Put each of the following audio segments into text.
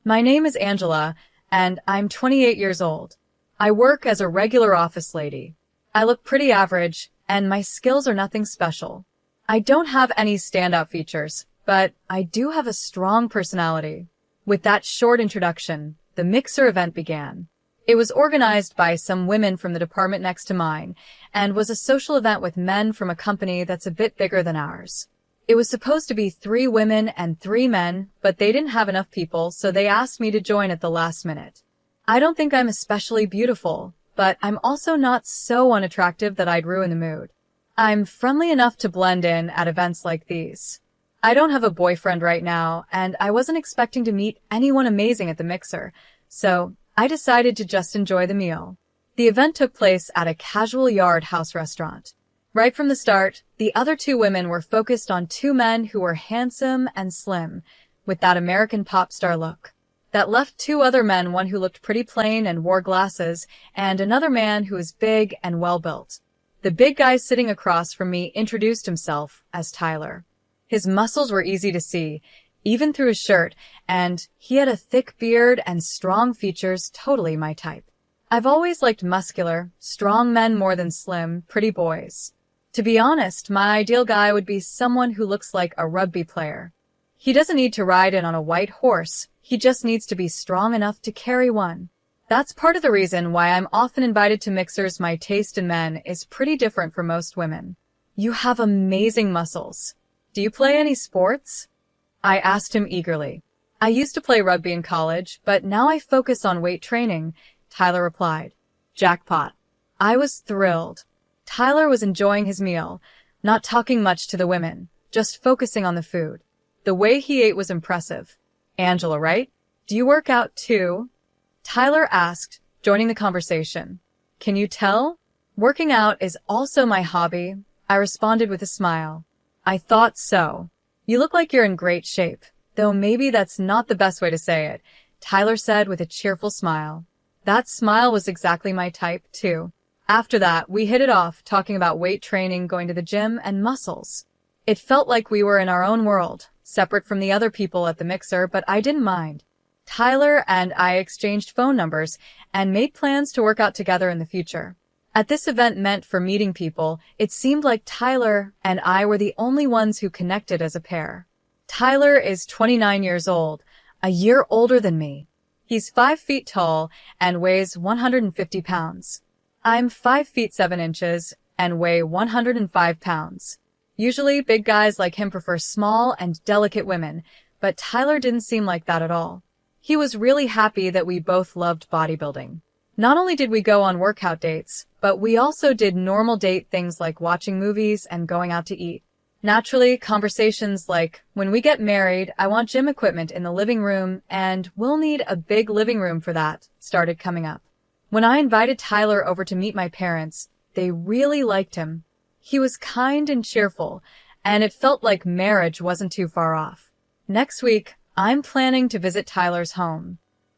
My name is Angela, and I'm 28 years old. I work as a regular office lady. I look pretty average, and my skills are nothing special. I don't have any standout features, but I do have a strong personality. With that short introduction, the mixer event began. It was organized by some women from the department next to mine, and was a social event with men from a company that's a bit bigger than ours. It was supposed to be 3 women and 3 men, but they didn't have enough people, so they asked me to join at the last minute. I don't think I'm especially beautiful, but I'm also not so unattractive that I'd ruin the mood. I'm friendly enough to blend in at events like these. I don't have a boyfriend right now, and I wasn't expecting to meet anyone amazing at the mixer, so I decided to just enjoy the meal. The event took place at a casual yard house restaurant. Right from the start, the other 2 women were focused on 2 men who were handsome and slim, with that American pop star look. That left 2 other men, one who looked pretty plain and wore glasses, and another man who was big and well-built. The big guy sitting across from me introduced himself as Tyler. His muscles were easy to see, even through his shirt, and he had a thick beard and strong features, totally my type. I've always liked muscular, strong men more than slim, pretty boys. To be honest, my ideal guy would be someone who looks like a rugby player. He doesn't need to ride in on a white horse, he just needs to be strong enough to carry one. That's part of the reason why I'm often invited to mixers. My taste in men is pretty different from most women. You have amazing muscles. Do you play any sports? I asked him eagerly. I used to play rugby in college, but now I focus on weight training, Tyler replied. Jackpot. I was thrilled. Tyler was enjoying his meal, not talking much to the women, just focusing on the food. The way he ate was impressive. Angela, right? Do you work out too? Tyler asked, joining the conversation. Can you tell? Working out is also my hobby, I responded with a smile. I thought so. You look like you're in great shape, though maybe that's not the best way to say it, Tyler said with a cheerful smile. That smile was exactly my type, too. After that, we hit it off, talking about weight training, going to the gym, and muscles. It felt like we were in our own world, separate from the other people at the mixer, but I didn't mind. Tyler and I exchanged phone numbers and made plans to work out together in the future. At this event meant for meeting people, it seemed like Tyler and I were the only ones who connected as a pair. Tyler is 29 years old, a year older than me. He's 5 feet tall and weighs 150 pounds. I'm 5 feet 7 inches and weigh 105 pounds. Usually, big guys like him prefer small and delicate women, but Tyler didn't seem like that at all. He was really happy that we both loved bodybuilding. Not only did we go on workout dates, but we also did normal date things like watching movies and going out to eat. Naturally, conversations like, when we get married, I want gym equipment in the living room, and we'll need a big living room for that, started coming up. When I invited Tyler over to meet my parents, they really liked him. He was kind and cheerful, and it felt like marriage wasn't too far off. Next week, I'm planning to visit Tyler's home.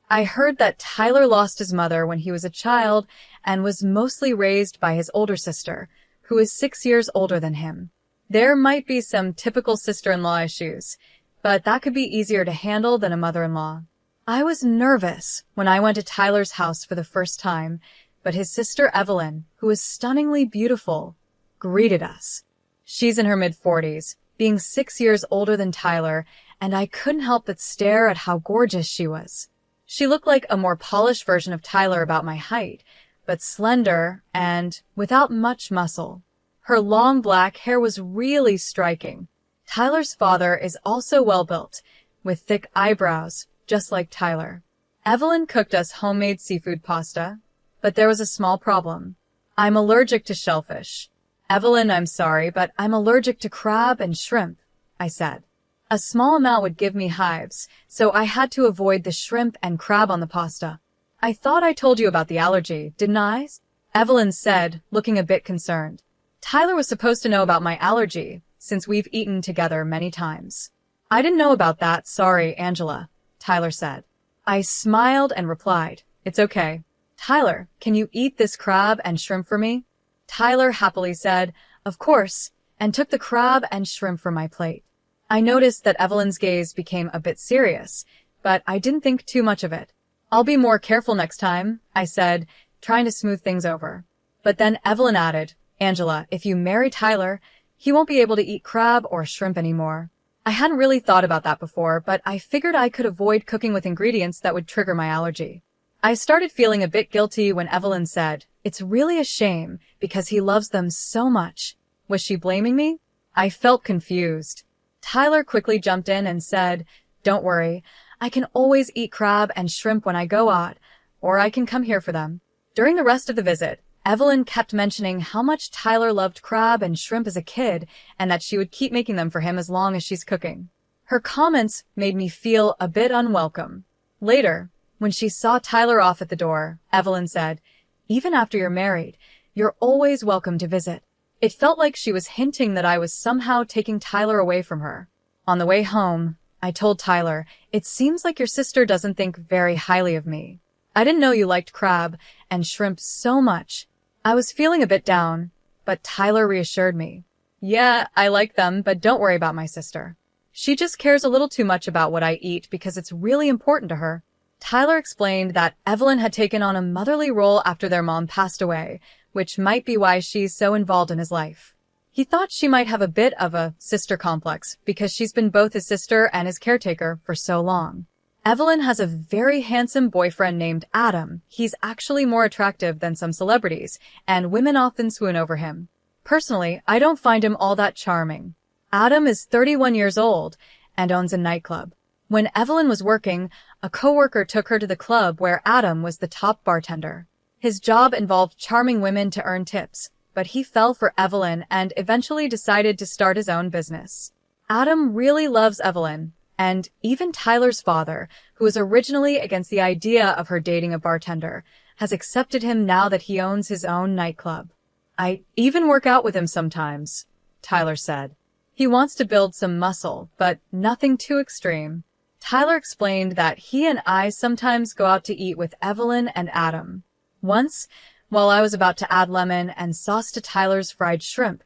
I heard that Tyler lost his mother when he was a child and was mostly raised by his older sister, who is 6 years older than him. There might be some typical sister-in-law issues, but that could be easier to handle than a mother-in-law. I was nervous when I went to Tyler's house for the first time, but his sister Evelyn, who is stunningly beautiful, greeted us. She's in her mid-40s, being 6 years older than Tyler, and I couldn't help but stare at how gorgeous she was. She looked like a more polished version of Tyler, about my height, but slender and without much muscle. Her long black hair was really striking. Tyler's father is also well-built, with thick eyebrows, just like Tyler. Evelyn cooked us homemade seafood pasta, but there was a small problem. I'm allergic to shellfish. Evelyn, I'm sorry, but I'm allergic to crab and shrimp, I said. A small amount would give me hives, so I had to avoid the shrimp and crab on the pasta. I thought I told you about the allergy, didn't I? Evelyn said, looking a bit concerned. Tyler was supposed to know about my allergy, since we've eaten together many times. I didn't know about that, sorry, Angela, Tyler said. I smiled and replied, it's okay. Tyler, can you eat this crab and shrimp for me? Tyler happily said, of course, and took the crab and shrimp from my plate. I noticed that Evelyn's gaze became a bit serious, but I didn't think too much of it. I'll be more careful next time, I said, trying to smooth things over. But then Evelyn added, Angela, if you marry Tyler, he won't be able to eat crab or shrimp anymore. I hadn't really thought about that before, but I figured I could avoid cooking with ingredients that would trigger my allergy. I started feeling a bit guilty when Evelyn said, it's really a shame because he loves them so much. Was she blaming me? I felt confused. Tyler quickly jumped in and said, don't worry, I can always eat crab and shrimp when I go out, or I can come here for them. During the rest of the visit, Evelyn kept mentioning how much Tyler loved crab and shrimp as a kid and that she would keep making them for him as long as she's cooking. Her comments made me feel a bit unwelcome. Later, when she saw Tyler off at the door, Evelyn said, even after you're married, you're always welcome to visit. It felt like she was hinting that I was somehow taking Tyler away from her. On the way home, I told Tyler, it seems like your sister doesn't think very highly of me. I didn't know you liked crab and shrimp so much. I was feeling a bit down, but Tyler reassured me. Yeah, I like them, but don't worry about my sister. She just cares a little too much about what I eat because it's really important to her. Tyler explained that Evelyn had taken on a motherly role after their mom passed away, which might be why she's so involved in his life. He thought she might have a bit of a sister complex because she's been both his sister and his caretaker for so long. Evelyn has a very handsome boyfriend named Adam. He's actually more attractive than some celebrities, and women often swoon over him. Personally, I don't find him all that charming. Adam is 31 years old and owns a nightclub. When Evelyn was working, a coworker took her to the club where Adam was the top bartender. His job involved charming women to earn tips, but he fell for Evelyn and eventually decided to start his own business. Adam really loves Evelyn, and even Tyler's father, who was originally against the idea of her dating a bartender, has accepted him now that he owns his own nightclub. I even work out with him sometimes, Tyler said. He wants to build some muscle, but nothing too extreme. Tyler explained that he and I sometimes go out to eat with Evelyn and Adam. Once, while I was about to add lemon and sauce to Tyler's fried shrimp,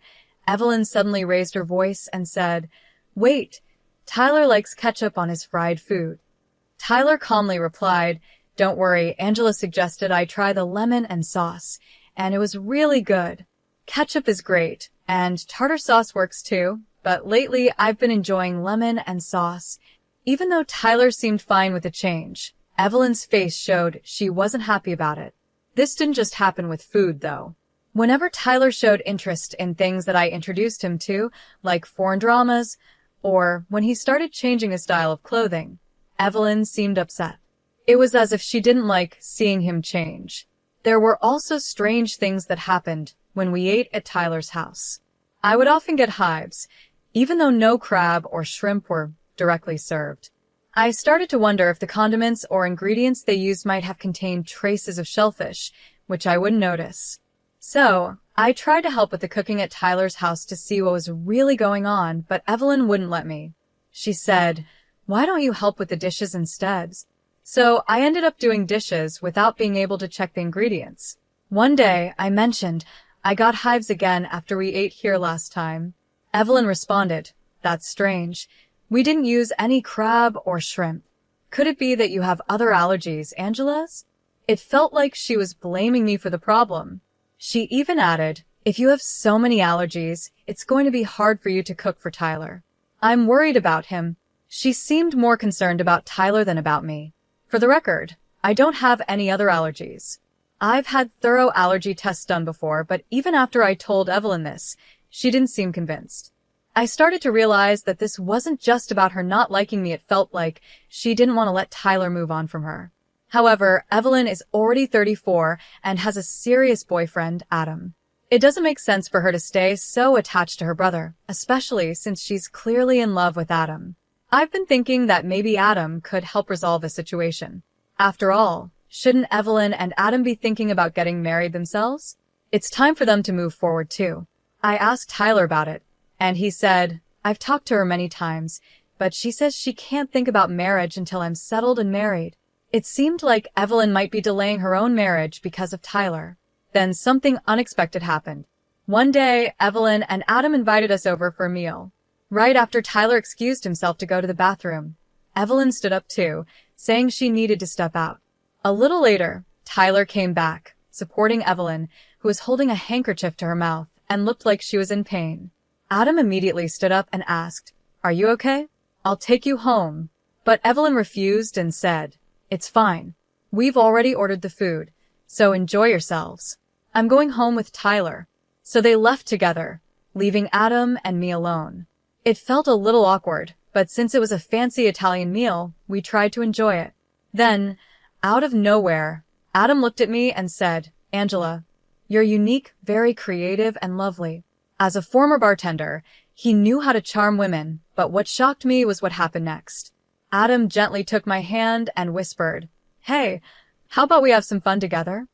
Evelyn suddenly raised her voice and said, wait, Tyler likes ketchup on his fried food. Tyler calmly replied, don't worry, Angela suggested I try the lemon and sauce, and it was really good. Ketchup is great, and tartar sauce works too, but lately I've been enjoying lemon and sauce. Even though Tyler seemed fine with the change, Evelyn's face showed she wasn't happy about it. This didn't just happen with food, though. Whenever Tyler showed interest in things that I introduced him to, like foreign dramas, or when he started changing his style of clothing, Evelyn seemed upset. It was as if she didn't like seeing him change. There were also strange things that happened when we ate at Tyler's house. I would often get hives, even though no crab or shrimp were directly served. I started to wonder if the condiments or ingredients they used might have contained traces of shellfish, which I wouldn't notice. So, I tried to help with the cooking at Tyler's house to see what was really going on, but Evelyn wouldn't let me. She said, why don't you help with the dishes instead? So, I ended up doing dishes without being able to check the ingredients. One day, I mentioned, I got hives again after we ate here last time. Evelyn responded, that's strange. We didn't use any crab or shrimp. Could it be that you have other allergies, Angela's? It felt like she was blaming me for the problem. She even added, if you have so many allergies, it's going to be hard for you to cook for Tyler. I'm worried about him. She seemed more concerned about Tyler than about me. For the record, I don't have any other allergies. I've had thorough allergy tests done before, but even after I told Evelyn this, she didn't seem convinced. I started to realize that this wasn't just about her not liking me. It felt like she didn't want to let Tyler move on from her. However, Evelyn is already 34 and has a serious boyfriend, Adam. It doesn't make sense for her to stay so attached to her brother, especially since she's clearly in love with Adam. I've been thinking that maybe Adam could help resolve the situation. After all, shouldn't Evelyn and Adam be thinking about getting married themselves? It's time for them to move forward too. I asked Tyler about it, and he said, I've talked to her many times, but she says she can't think about marriage until I'm settled and married. It seemed like Evelyn might be delaying her own marriage because of Tyler. Then something unexpected happened. One day, Evelyn and Adam invited us over for a meal. Right after Tyler excused himself to go to the bathroom, Evelyn stood up too, saying she needed to step out. A little later, Tyler came back, supporting Evelyn, who was holding a handkerchief to her mouth and looked like she was in pain. Adam immediately stood up and asked, "Are you okay? I'll take you home." But Evelyn refused and said, "It's fine. We've already ordered the food, so enjoy yourselves. I'm going home with Tyler." So they left together, leaving Adam and me alone. It felt a little awkward, but since it was a fancy Italian meal, we tried to enjoy it. Then, out of nowhere, Adam looked at me and said, "Angela, you're unique, very creative, and lovely." As a former bartender, he knew how to charm women, but what shocked me was what happened next. Adam gently took my hand and whispered, "Hey, how about we have some fun together?"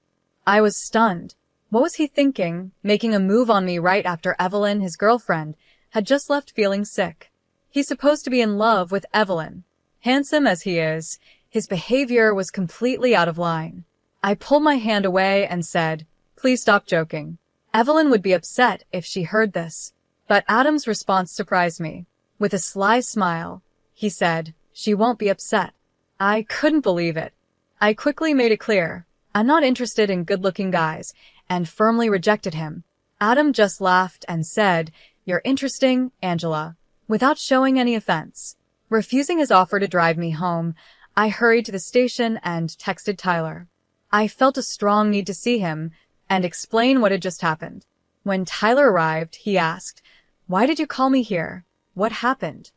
I was stunned. What was he thinking, making a move on me right after Evelyn, his girlfriend, had just left feeling sick? He's supposed to be in love with Evelyn. Handsome as he is, his behavior was completely out of line. I pulled my hand away and said, "Please stop joking. Evelyn would be upset if she heard this." But Adam's response surprised me. With a sly smile, he said, "She won't be upset." I couldn't believe it. I quickly made it clear, I'm not interested in good-looking guys, and firmly rejected him. Adam just laughed and said, "You're interesting, Angela," without showing any offense. Refusing his offer to drive me home, I hurried to the station and texted Tyler. I felt a strong need to see him and explain what had just happened. When Tyler arrived, he asked, "Why did you call me here? What happened?"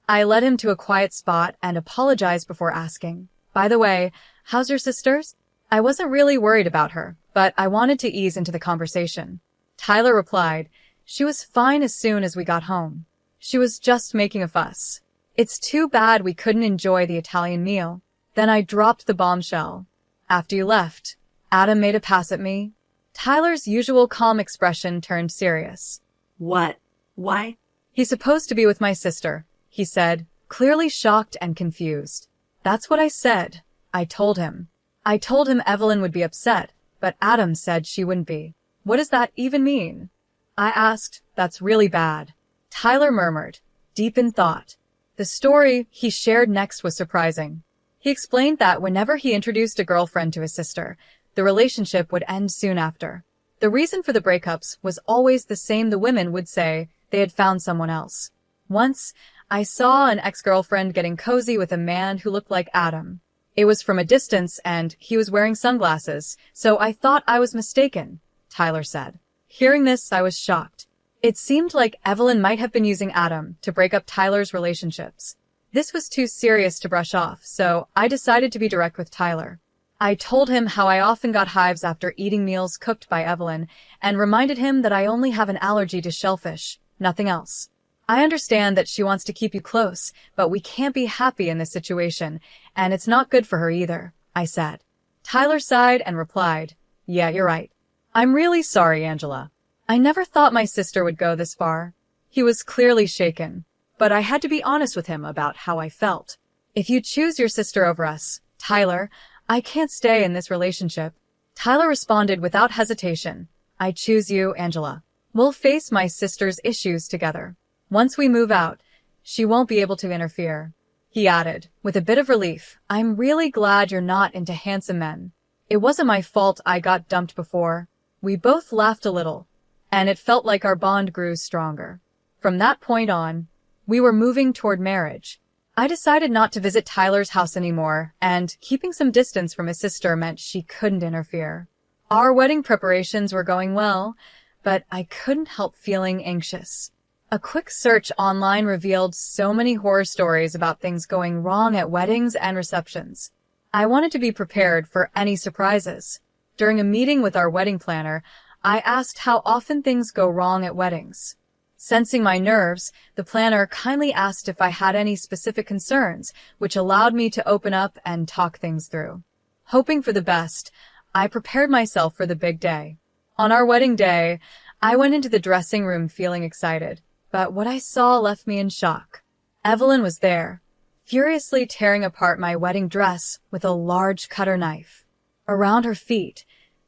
I led him to a quiet spot and apologized before asking, "By the way, how's your sisters?" I wasn't really worried about her, but I wanted to ease into the conversation. Tyler replied, "She was fine as soon as we got home. She was just making a fuss. It's too bad we couldn't enjoy the Italian meal." Then I dropped the bombshell. "After you left, Adam made a pass at me." Tyler's usual calm expression turned serious. "What? Why?" "He's supposed to be with my sister," he said, clearly shocked and confused. "That's what I said," I told him. I told him Evelyn would be upset, but Adam said she wouldn't be. "What does that even mean?" I asked. "That's really bad." Tyler murmured, deep in thought. The story he shared next was surprising. He explained that whenever he introduced a girlfriend to his sister, the relationship would end soon after. The reason for the breakups was always the same. The women would say they had found someone else. Once, I saw an ex-girlfriend getting cozy with a man who looked like Adam. It was from a distance and he was wearing sunglasses, so I thought I was mistaken, Tyler said. Hearing this, I was shocked. It seemed like Evelyn might have been using Adam to break up Tyler's relationships. This was too serious to brush off, so I decided to be direct with Tyler. I told him how I often got hives after eating meals cooked by Evelyn and reminded him that I only have an allergy to shellfish, nothing else. I understand that she wants to keep you close, but we can't be happy in this situation, and it's not good for her either, I said. Tyler sighed and replied, "Yeah, you're right. I'm really sorry, Angela. I never thought my sister would go this far." He was clearly shaken, but I had to be honest with him about how I felt. "If you choose your sister over us, Tyler, I can't stay in this relationship." Tyler responded without hesitation, "I choose you, Angela. We'll face my sister's issues together. Once we move out, she won't be able to interfere." He added, with a bit of relief, "I'm really glad you're not into handsome men. It wasn't my fault I got dumped before." We both laughed a little, and it felt like our bond grew stronger. From that point on, we were moving toward marriage. I decided not to visit Tyler's house anymore, and keeping some distance from his sister meant she couldn't interfere. Our wedding preparations were going well, but I couldn't help feeling anxious. A quick search online revealed so many horror stories about things going wrong at weddings and receptions. I wanted to be prepared for any surprises. During a meeting with our wedding planner, I asked how often things go wrong at weddings. Sensing my nerves, the planner kindly asked if I had any specific concerns, which allowed me to open up and talk things through. Hoping for the best, I prepared myself for the big day. On our wedding day, I went into the dressing room feeling excited, but what I saw left me in shock. Evelyn was there, furiously tearing apart my wedding dress with a large cutter knife. Around her feet,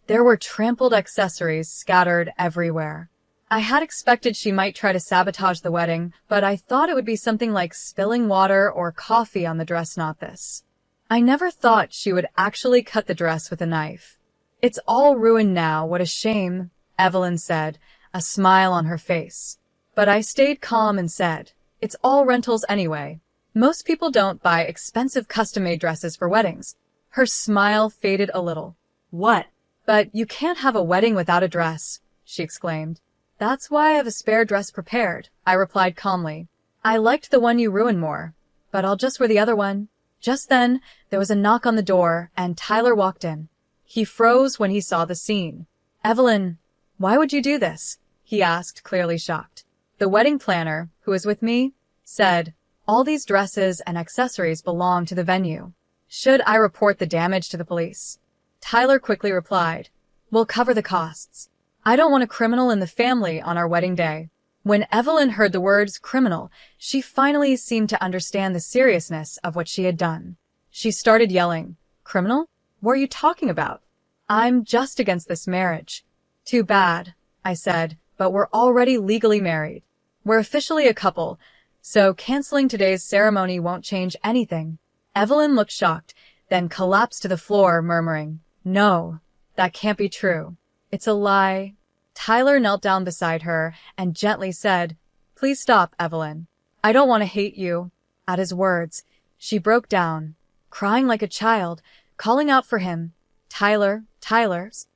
there were trampled accessories scattered everywhere. I had expected she might try to sabotage the wedding, but I thought it would be something like spilling water or coffee on the dress, not this. I never thought she would actually cut the dress with a knife. It's all ruined now, what a shame, Evelyn said, a smile on her face. But I stayed calm and said, it's all rentals anyway. Most people don't buy expensive custom-made dresses for weddings. Her smile faded a little. What? But you can't have a wedding without a dress, she exclaimed. That's why I have a spare dress prepared, I replied calmly. I liked the one you ruined more, but I'll just wear the other one. Just then, there was a knock on the door, and Tyler walked in. He froze when he saw the scene. Evelyn, why would you do this? He asked, clearly shocked. The wedding planner, who was with me, said, all these dresses and accessories belong to the venue. Should I report the damage to the police? Tyler quickly replied, we'll cover the costs. I don't want a criminal in the family on our wedding day. When Evelyn heard the words criminal, she finally seemed to understand the seriousness of what she had done. She started yelling, criminal? What are you talking about? I'm just against this marriage. Too bad, I said, but we're already legally married. We're officially a couple, so canceling today's ceremony won't change anything. Evelyn looked shocked, then collapsed to the floor, murmuring, no, that can't be true. It's a lie. Tyler knelt down beside her and gently said, please stop, Evelyn. I don't want to hate you. At his words, she broke down, crying like a child, calling out for him. Tyler's.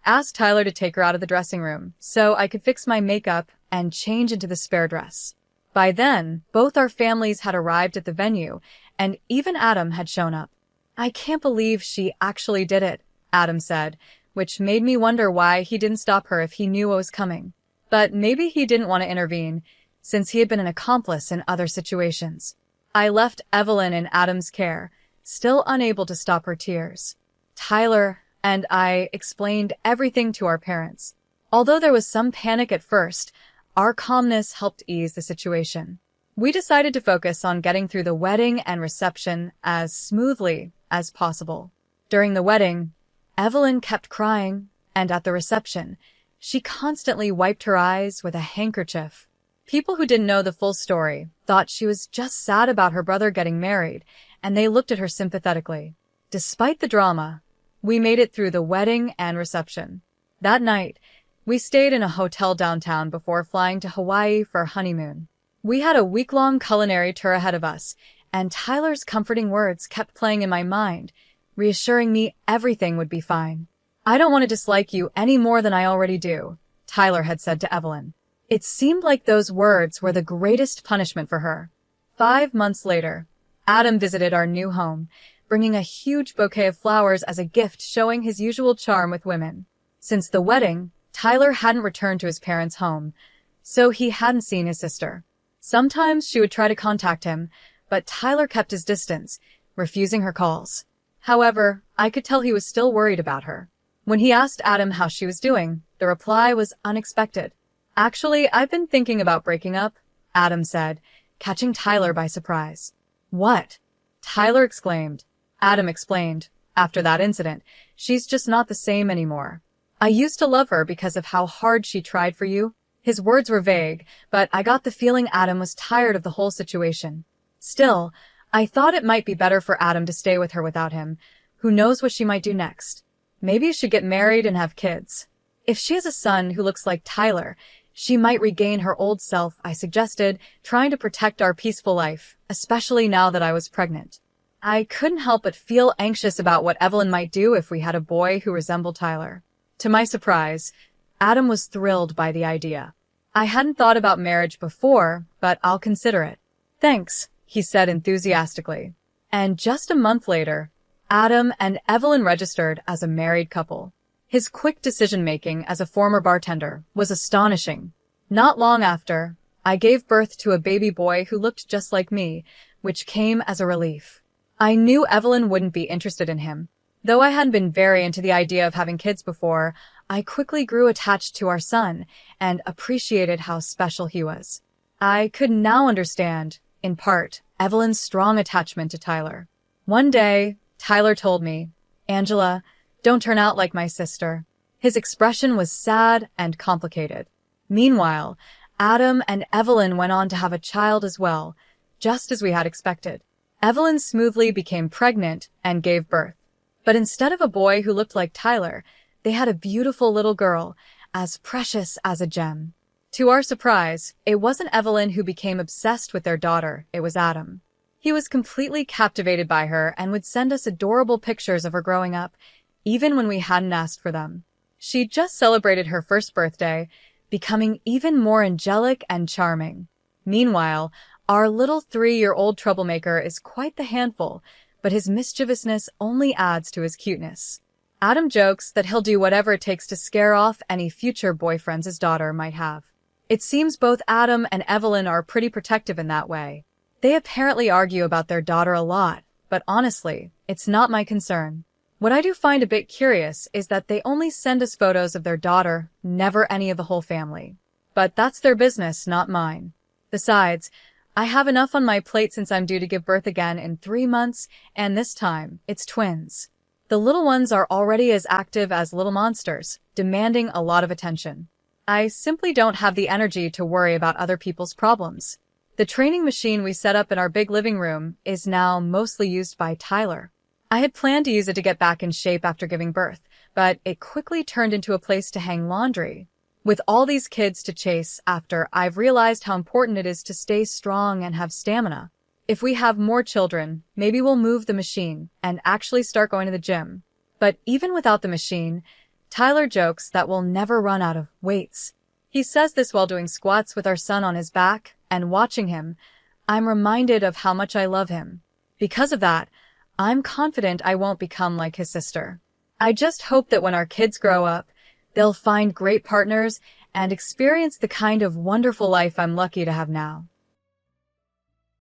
Asked Tyler to take her out of the dressing room so I could fix my makeup and change into the spare dress. By then, both our families had arrived at the venue, and even Adam had shown up. I can't believe she actually did it, Adam said, which made me wonder why he didn't stop her if he knew what was coming. But maybe he didn't want to intervene, since he had been an accomplice in other situations. I left Evelyn in Adam's care, still unable to stop her tears. Tyler and I explained everything to our parents. Although there was some panic at first, our calmness helped ease the situation. We decided to focus on getting through the wedding and reception as smoothly as possible. During the wedding, Evelyn kept crying, and at the reception, she constantly wiped her eyes with a handkerchief. People who didn't know the full story thought she was just sad about her brother getting married, and they looked at her sympathetically. Despite the drama, we made it through the wedding and reception. That night, we stayed in a hotel downtown before flying to Hawaii for our honeymoon. We had a week-long culinary tour ahead of us, and Tyler's comforting words kept playing in my mind, reassuring me everything would be fine. I don't want to dislike you any more than I already do, Tyler had said to Evelyn. It seemed like those words were the greatest punishment for her. 5 months later, Adam visited our new home, bringing a huge bouquet of flowers as a gift showing his usual charm with women. Since the wedding, Tyler hadn't returned to his parents' home, so he hadn't seen his sister. Sometimes she would try to contact him, but Tyler kept his distance, refusing her calls. However, I could tell he was still worried about her. When he asked Adam how she was doing, the reply was unexpected. Actually, I've been thinking about breaking up, Adam said, catching Tyler by surprise. What? Tyler exclaimed. Adam explained. After that incident, she's just not the same anymore. I used to love her because of how hard she tried for you. His words were vague, but I got the feeling Adam was tired of the whole situation. Still, I thought it might be better for Adam to stay with her without him. Who knows what she might do next? Maybe she'd get married and have kids. If she has a son who looks like Tyler, she might regain her old self, I suggested, trying to protect our peaceful life, especially now that I was pregnant. I couldn't help but feel anxious about what Evelyn might do if we had a boy who resembled Tyler. To my surprise, Adam was thrilled by the idea. I hadn't thought about marriage before, but I'll consider it. Thanks, he said enthusiastically. And just a month later, Adam and Evelyn registered as a married couple. His quick decision-making as a former bartender was astonishing. Not long after, I gave birth to a baby boy who looked just like me, which came as a relief. I knew Evelyn wouldn't be interested in him. Though I hadn't been very into the idea of having kids before, I quickly grew attached to our son and appreciated how special he was. I could now understand, in part, Evelyn's strong attachment to Tyler. One day, Tyler told me, "Angela, don't turn out like my sister." His expression was sad and complicated. Meanwhile, Adam and Evelyn went on to have a child as well, just as we had expected. Evelyn smoothly became pregnant and gave birth. But instead of a boy who looked like Tyler, they had a beautiful little girl, as precious as a gem. To our surprise, it wasn't Evelyn who became obsessed with their daughter, it was Adam. He was completely captivated by her and would send us adorable pictures of her growing up, even when we hadn't asked for them. She'd just celebrated her first birthday, becoming even more angelic and charming. Meanwhile, our little 3-year-old troublemaker is quite the handful, but his mischievousness only adds to his cuteness. Adam jokes that he'll do whatever it takes to scare off any future boyfriends his daughter might have. It seems both Adam and Evelyn are pretty protective in that way. They apparently argue about their daughter a lot, but honestly, it's not my concern. What I do find a bit curious is that they only send us photos of their daughter, never any of the whole family. But that's their business, not mine. Besides, I have enough on my plate since I'm due to give birth again in 3 months, and this time, it's twins. The little ones are already as active as little monsters, demanding a lot of attention. I simply don't have the energy to worry about other people's problems. The training machine we set up in our big living room is now mostly used by Tyler. I had planned to use it to get back in shape after giving birth, but it quickly turned into a place to hang laundry. With all these kids to chase after, I've realized how important it is to stay strong and have stamina. If we have more children, maybe we'll move the machine and actually start going to the gym. But even without the machine, Tyler jokes that we'll never run out of weights. He says this while doing squats with our son on his back, and watching him, I'm reminded of how much I love him. Because of that, I'm confident I won't become like his sister. I just hope that when our kids grow up, they'll find great partners and experience the kind of wonderful life I'm lucky to have now.